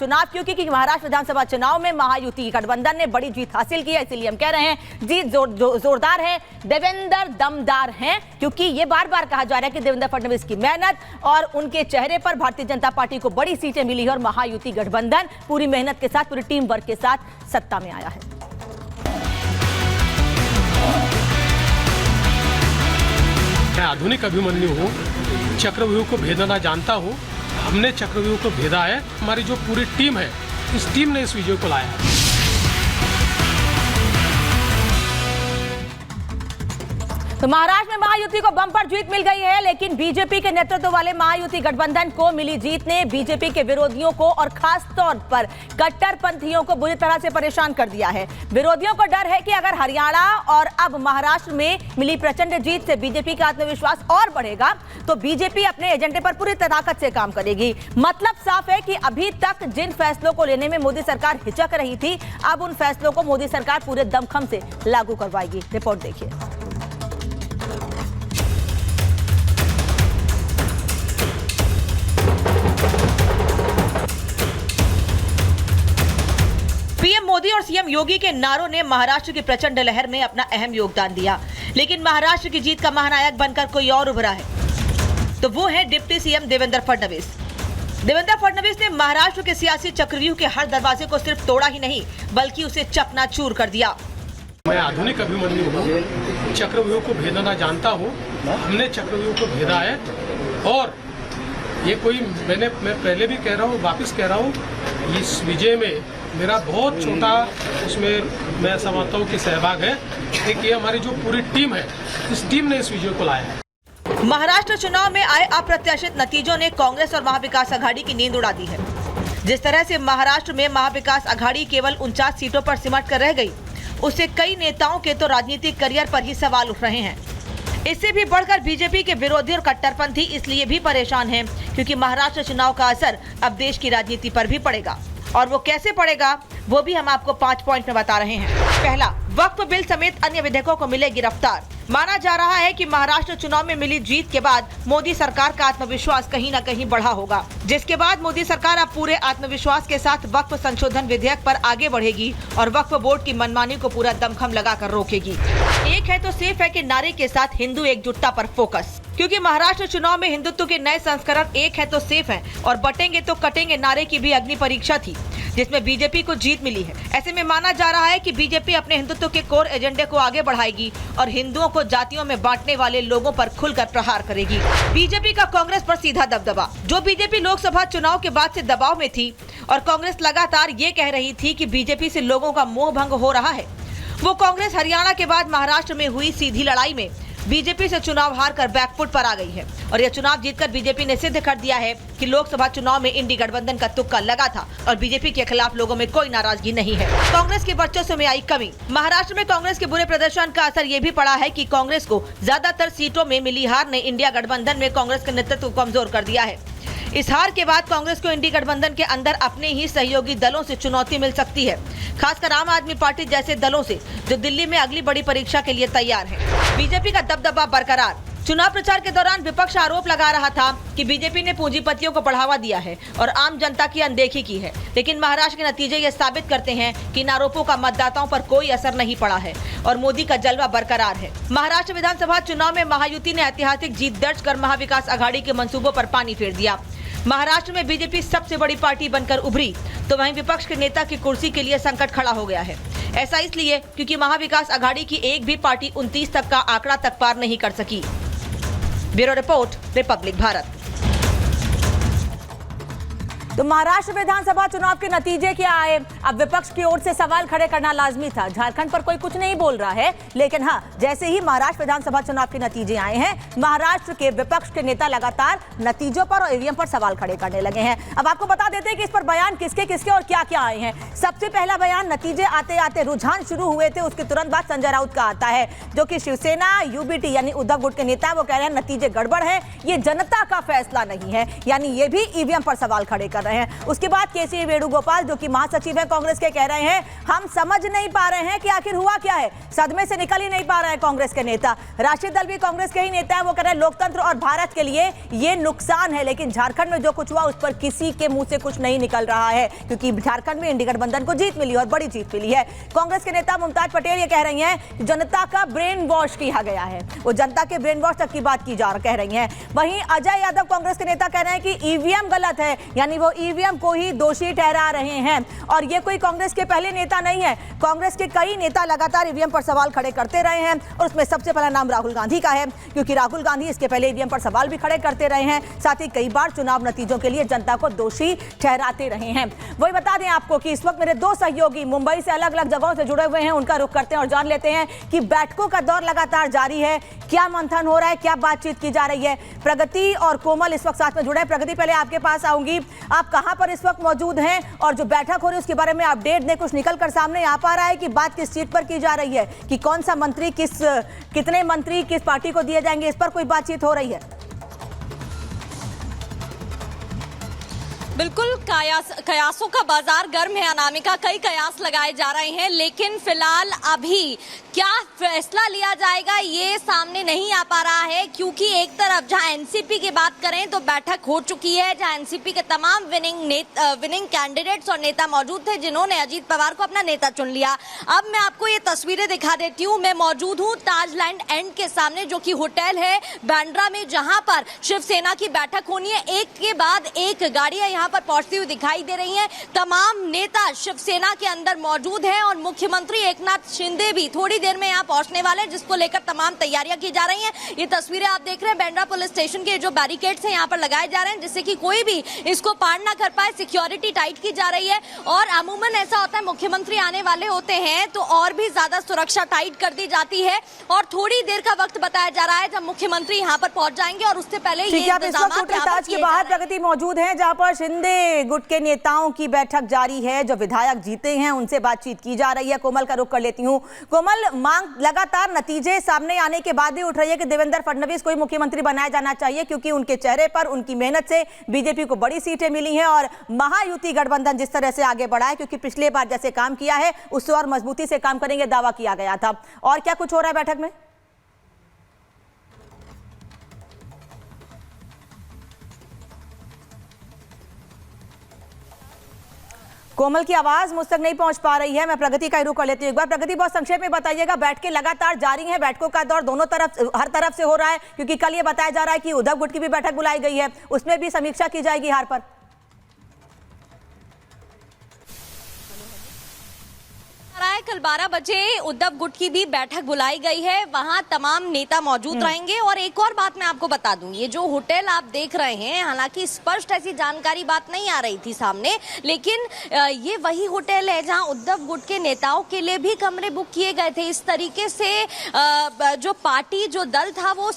चुनाव, क्योंकि महाराष्ट्र विधानसभा चुनाव में महायुति गठबंधन ने बड़ी जीत हासिल की है। इसलिए हम कह रहे हैं जीत जोरदार है, देवेंद्र दमदार हैं, क्योंकि ये बार बार कहा जा रहा है कि देवेंद्र फडणवीस की मेहनत और उनके चेहरे पर भारतीय जनता पार्टी को बड़ी सीटें मिली है और महायुति गठबंधन पूरी मेहनत के साथ, पूरी टीम वर्क के साथ सत्ता में आया है। मैं आधुनिक अभिमन्यु हूँ, चक्रव्यूह को भेदना जानता हूँ। हमने चक्रव्यूह को भेदा है। हमारी जो पूरी टीम है, इस टीम ने इस विजय को लाया है। तो महाराष्ट्र में महायुति को बम्पर जीत मिल गई है, लेकिन बीजेपी के नेतृत्व वाले महायुति गठबंधन को मिली जीत ने बीजेपी के विरोधियों को और खास तौर पर कट्टरपंथियों को बुरी तरह से परेशान कर दिया है। विरोधियों को डर है कि अगर हरियाणा और अब महाराष्ट्र में मिली प्रचंड जीत से बीजेपी का आत्मविश्वास और बढ़ेगा तो बीजेपी अपने एजेंडे पर पूरी ताकत से काम करेगी। मतलब साफ है कि अभी तक जिन फैसलों को लेने में मोदी सरकार हिचक रही थी, अब उन फैसलों को मोदी सरकार पूरे दमखम से लागू करवाएगी। रिपोर्ट देखिए। पीएम मोदी और सीएम योगी के नारों ने महाराष्ट्र की प्रचंड लहर में अपना अहम योगदान दिया, लेकिन महाराष्ट्र की जीत का महानायक बनकर कोई और उभरा है, तो वो है डिप्टी सीएम देवेंद्र फडणवीस। देवेंद्र फडणवीस ने महाराष्ट्र के सियासी चक्रव्यूह के हर दरवाजे को सिर्फ तोड़ा ही नहीं, बल्कि उसे चकनाचूर कर दिया। मैं आधुनिक अभिमन्यु हूँ, चक्रव्यूह को भेदना जानता हूँ। हमने चक्रव्यूह को भेदा है और ये कोई मैं पहले भी कह रहा हूँ, वापस कह रहा हूँ, इस विजय में मेरा बहुत छोटा उसमें मैं समझता हूँ कि सहभाग है। एक ये हमारी जो पूरी टीम है, इस टीम ने इस विजय को लाया है। महाराष्ट्र चुनाव में आए अप्रत्याशित नतीजों ने कांग्रेस और महाविकास आघाड़ी की नींद उड़ा दी है। जिस तरह से महाराष्ट्र में महाविकास आघाड़ी केवल 49 सीटों पर सिमट कर रह गई, उससे कई नेताओं के तो राजनीतिक करियर पर ही सवाल उठ रहे हैं। इससे भी बढ़कर बीजेपी के विरोधी और कट्टरपंथी इसलिए भी परेशान हैं, क्योंकि महाराष्ट्र चुनाव का असर अब देश की राजनीति पर भी पड़ेगा। और वो कैसे पड़ेगा, वो भी हम आपको 5 पॉइंट में बता रहे हैं। पहला, वक्फ बिल समेत अन्य विधेयकों को मिले गिरफ्तार। माना जा रहा है कि महाराष्ट्र चुनाव में मिली जीत के बाद मोदी सरकार का आत्मविश्वास कहीं न कहीं बढ़ा होगा, जिसके बाद मोदी सरकार अब पूरे आत्मविश्वास के साथ वक्फ संशोधन विधेयक पर आगे बढ़ेगी और वक्फ बोर्ड की मनमानी को पूरा दमखम लगाकर रोकेगी। एक है तो सेफ है कि नारे के साथ हिंदू एकजुटता पर फोकस, क्योंकि महाराष्ट्र चुनाव में हिंदुत्व के नए संस्करण एक है तो सेफ है और बटेंगे तो कटेंगे नारे की भी अग्नि परीक्षा थी, जिसमें बीजेपी को जीत मिली है। ऐसे में माना जा रहा है कि बीजेपी अपने हिंदुत्व के कोर एजेंडे को आगे बढ़ाएगी और हिंदुओं को जातियों में बांटने वाले लोगों पर खुलकर प्रहार करेगी। बीजेपी का कांग्रेस पर सीधा दबदबा। जो बीजेपी लोकसभा चुनाव के बाद से दबाव में थी और कांग्रेस लगातार ये कह रही थी कि बीजेपी से लोगों का मोह भंग हो रहा है, वो कांग्रेस हरियाणा के बाद महाराष्ट्र में हुई सीधी लड़ाई में बीजेपी से चुनाव हार कर बैकफुट पर आ गई है। और यह चुनाव जीतकर बीजेपी ने सिद्ध कर दिया है कि लोकसभा चुनाव में इंडी गठबंधन का तुक्का लगा था और बीजेपी के खिलाफ लोगों में कोई नाराजगी नहीं है। कांग्रेस के वर्चस्व में आई कमी। महाराष्ट्र में कांग्रेस के बुरे प्रदर्शन का असर ये भी पड़ा है कि कांग्रेस को ज्यादातर सीटों में मिली हार ने इंडिया गठबंधन में कांग्रेस के नेतृत्व को कमजोर कर दिया है। इस हार के बाद कांग्रेस को इंडी गठबंधन के अंदर अपने ही सहयोगी दलों से चुनौती मिल सकती है, खासकर आम आदमी पार्टी जैसे दलों से, जो दिल्ली में अगली बड़ी परीक्षा के लिए तैयार है। बीजेपी का दबदबा बरकरार। चुनाव प्रचार के दौरान विपक्ष आरोप लगा रहा था कि बीजेपी ने पूंजीपतियों को बढ़ावा दिया है और आम जनता की अनदेखी की है, लेकिन महाराष्ट्र के नतीजे ये साबित करते हैं कि इन आरोपों का मतदाताओं पर कोई असर नहीं पड़ा है और मोदी का जलवा बरकरार है। महाराष्ट्र विधानसभा चुनाव में महायुति ने ऐतिहासिक जीत दर्ज कर महाविकास आघाड़ी के मंसूबों पर पानी फेर दिया। महाराष्ट्र में बीजेपी सबसे बड़ी पार्टी बनकर उभरी, तो वहीं विपक्ष के नेता की कुर्सी के लिए संकट खड़ा हो गया है। ऐसा इसलिए क्योंकि महाविकास आघाड़ी की एक भी पार्टी 29 तक का आंकड़ा तक पार नहीं कर सकी। Bureau report, Republic Bharat. तो महाराष्ट्र विधानसभा चुनाव के नतीजे क्या आए? अब विपक्ष की ओर से सवाल खड़े करना लाजमी था। झारखंड पर कोई कुछ नहीं बोल रहा है, लेकिन हाँ, जैसे ही महाराष्ट्र विधानसभा चुनाव के नतीजे आए हैं, महाराष्ट्र के विपक्ष के नेता लगातार नतीजों पर और ईवीएम पर सवाल खड़े करने लगे हैं। अब आपको बता देते हैं कि इस पर बयान किसके किसके और क्या क्या आए हैं। सबसे पहला बयान, नतीजे आते आते रुझान शुरू हुए थे, उसके तुरंत बाद संजय राउत का आता है, जो कि शिवसेना यूबीटी यानी उद्धव गुट के नेता, वो कह रहे हैं नतीजे गड़बड़ है, ये जनता का फैसला नहीं है, यानी ये भी ईवीएम पर सवाल खड़े कर कर रहे हैं। उसके बाद केसी वेणुगोपाल जो कि महासचिव है कांग्रेस के, कह रहे हैं हम समझ नहीं पा रहे हैं कि आखिर हुआ क्या है, सदमे से निकल ही नहीं पा रहा है कांग्रेस के नेता। राष्ट्रीय दल भी कांग्रेस के ही नेता है, वो कह रहे हैं लोकतंत्र और भारत के लिए ये नुकसान है, लेकिन झारखंड में जो कुछ हुआ उस पर किसी के मुंह से कुछ नहीं निकल रहा है, क्योंकि झारखंड में इंडी गठबंधन को जीत मिली और बड़ी जीत मिली है। कांग्रेस के नेता मुमताज पटेल ये कह रही हैं जनता का ब्रेन वॉश किया गया है, वो जनता के ब्रेन वॉश तक की बात की जा कह रही हैं। वहीं अजय यादव कांग्रेस के नेता कह रहे हैं कि ईवीएम गलत है, यानी वो ईवीएम को ही दोषी ठहरा रहे हैं। और ये कोई कांग्रेस के पहले नेता नहीं है, कांग्रेस के कई नेता लगातार ईवीएम पर सवाल खड़े करते रहे हैं और उसमें सबसे पहला नाम राहुल गांधी का है, क्योंकि राहुल गांधी इसके पहले ईवीएम पर सवाल भी खड़े करते रहे हैं, साथ ही कई बार चुनाव नतीजों के लिए जनता को दोषी ठहराते रहे हैं। वही बता दें आपको कि इस वक्त मेरे दो सहयोगी मुंबई से अलग अलग जगहों से जुड़े हुए हैं, उनका रुख करते हैं और जान लेते हैं कि बैठकों का दौर लगातार जारी है, क्या मंथन हो रहा है, क्या बातचीत की जा रही है। प्रगति और कोमल इस वक्त साथ में जुड़े हैं। प्रगति, पहले आपके पास आऊंगी, आप कहां पर इस वक्त मौजूद हैं और जो बैठक हो रही है उसके बारे में अपडेट दें, कुछ निकल कर सामने आ पा रहा है कि बात किस सीट पर की जा रही है, कि कौन सा मंत्री कितने मंत्री किस पार्टी को दिए जाएंगे, इस पर कोई बातचीत हो रही है? बिल्कुल, कयासों का बाजार गर्म है अनामिका, कई कयास लगाए जा रहे हैं, लेकिन फिलहाल अभी क्या फैसला लिया जाएगा ये सामने नहीं आ पा रहा है, क्योंकि एक तरफ जहां एनसीपी की बात करें तो बैठक हो चुकी है, जहां एनसीपी के तमाम विनिंग कैंडिडेट्स और नेता मौजूद थे जिन्होंने अजीत पवार को अपना नेता चुन लिया। अब मैं आपको ये तस्वीरें दिखा देती हूँ। मैं मौजूद हूँ ताजलैंड एंड के सामने, जो कि होटल है बांद्रा में, जहां पर शिवसेना की बैठक होनी है। एक के बाद एक गाड़ियां यहाँ पर पहुंचती हुई दिखाई दे रही हैं। तमाम नेता शिवसेना के अंदर मौजूद हैं और मुख्यमंत्री एकनाथ शिंदे भी थोड़ी देर में यहाँ पहुंचने वाले हैं, जिसको लेकर तमाम तैयारियां की जा रही हैं। ये तस्वीरें आप देख रहे हैं बांद्रा पुलिस स्टेशन के, जो बैरिकेड्स हैं यहाँ पर लगाए जा रहे हैं, जिससे कि कोई भी इसको पार ना कर पाए। सिक्योरिटी टाइट की जा रही है और अमूमन ऐसा होता है मुख्यमंत्री आने वाले होते हैं तो और भी ज्यादा सुरक्षा टाइट कर दी जाती है और थोड़ी देर का वक्त बताया जा रहा है जब मुख्यमंत्री यहाँ पर पहुंच जाएंगे और उससे पहले ये ताज के बाहर प्रगति मौजूद है, जहां पर शिंदे गुट के नेताओं की बैठक जारी है, जो विधायक जीते हैं उनसे बातचीत की जा रही है। कोमल का रुख कर लेती हूँ। कोमल, मांग लगातार नतीजे सामने आने के बाद भी उठ रही है कि देवेंद्र फडणवीस को ही मुख्यमंत्री बनाया जाना चाहिए, क्योंकि उनके चेहरे पर उनकी मेहनत से बीजेपी को बड़ी सीटें मिली हैं और महायुति गठबंधन जिस तरह से आगे बढ़ा है, क्योंकि पिछले बार जैसे काम किया है उससे और मजबूती से काम करेंगे दावा किया गया था। और क्या कुछ हो रहा है बैठक में? कोमल की आवाज मुझ तक नहीं पहुंच पा रही है, मैं प्रगति का रुख कर लेती हूँ। एक बार प्रगति बहुत संक्षेप में बताइएगा, बैठकें लगातार जारी हैं, बैठकों का दौर दोनों तरफ हर तरफ से हो रहा है, क्योंकि कल ये बताया जा रहा है कि उद्धव गुट की भी बैठक बुलाई गई है, उसमें भी समीक्षा की जाएगी हार पर। कल 12 बजे उद्धव गुट की भी बैठक बुलाई गई है, वहां तमाम नेता मौजूद रहेंगे। और एक और बात मैं आपको बता दूं, ये जो होटल आप देख रहे हैं, हालांकि स्पष्ट ऐसी जानकारी बात नहीं आ रही थी सामने, लेकिन ये वही होटल है जहां उद्धव गुट के नेताओं के लिए भी कमरे बुक किए गए थे। इस तरीके से जो पार्टी, जो दल था, वो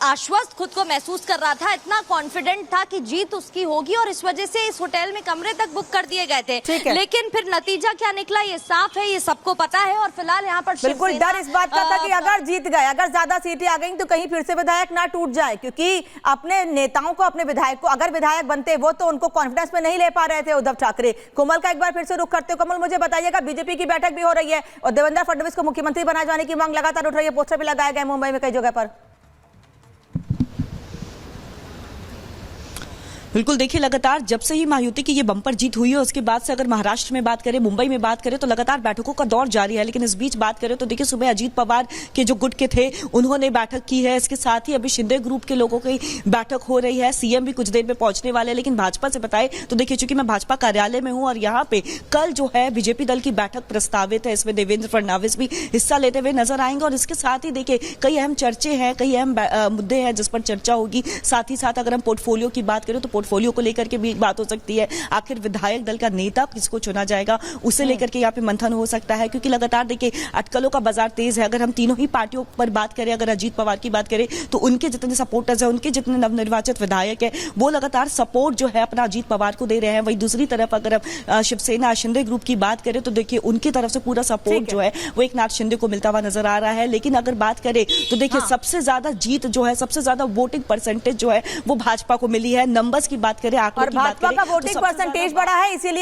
आश्वस्त खुद को महसूस कर रहा था, इतना कॉन्फिडेंट था कि जीत उसकी होगी और इस वजह से इस होटल में कमरे तक बुक कर दिए गए थे। लेकिन फिर नतीजा क्या निकला ये साफ है, ये सबको पता है। और फिलहाल यहाँ पर बिल्कुल डर इस बात का था कि अगर जीत गए, अगर ज्यादा सीटें आ गई तो कहीं फिर से विधायक ना टूट जाए, क्योंकि अपने नेताओं को, अपने विधायक को अगर विधायक बनते वो तो उनको कॉन्फिडेंस में नहीं ले पा रहे थे उद्धव ठाकरे। कोमल का एक बार फिर से रुख करते हो। कोमल, मुझे बताइएगा, बीजेपी की बैठक भी हो रही है और देवेंद्र फडणवीस को मुख्यमंत्री बनाए जाने की मांग लगातार उठ रही है, पोस्टर भी लगाए गए मुंबई में कई जगह पर। बिल्कुल, देखिए लगातार जब से ही महायुति की ये बम्पर जीत हुई है उसके बाद से अगर महाराष्ट्र में बात करें, मुंबई में बात करें, तो लगातार बैठकों का दौर जारी है। लेकिन इस बीच बात करें तो देखिए सुबह अजीत पवार के जो गुट के थे उन्होंने बैठक की है, इसके साथ ही अभी शिंदे ग्रुप के लोगों की बैठक हो रही है, सीएम भी कुछ देर में पहुंचने वाले हैं। लेकिन भाजपा से बताए तो देखिए, चूंकि मैं भाजपा कार्यालय में हूं और यहाँ पे कल जो है बीजेपी दल की बैठक प्रस्तावित है, इसमें देवेंद्र फडणवीस भी हिस्सा लेते हुए नजर आएंगे। और इसके साथ ही देखिए कई अहम चर्चे हैं, कई अहम मुद्दे हैं जिस पर चर्चा होगी। साथ ही साथ अगर हम पोर्टफोलियो की बात करें तो पोर्टफोलियो को लेकर के भी बात हो सकती है, आखिर विधायक दल का नेता किसको चुना जाएगा उसे लेकर के यहाँ पे मंथन हो सकता है, क्योंकि लगातार देखिए अटकलों का बाजार तेज है। अगर हम तीनों ही पार्टियों पर बात करें, अगर अजीत पवार की बात करें तो उनके जितने सपोर्टर्स हैं, उनके जितने नवनिर्वाचित विधायक हैं, वो लगातार सपोर्ट जो है अपना अजीत पवार को दे रहे हैं। वहीं दूसरी तरफ अगर हम शिवसेना शिंदे ग्रुप की बात करें तो देखिए उनकी तरफ से पूरा सपोर्ट जो है वो एकनाथ शिंदे को मिलता हुआ नजर आ रहा है। लेकिन अगर बात करें तो देखिए सबसे ज्यादा जीत जो है, सबसे ज्यादा वोटिंग परसेंटेज जो है वो भाजपा को मिली है। नंबर्स की बात करें, आंकड़ों और की बात भाजपा करें का तो वोटिंग सबसे परसेंटेज ज्यादा बढ़ा है, इसीलिए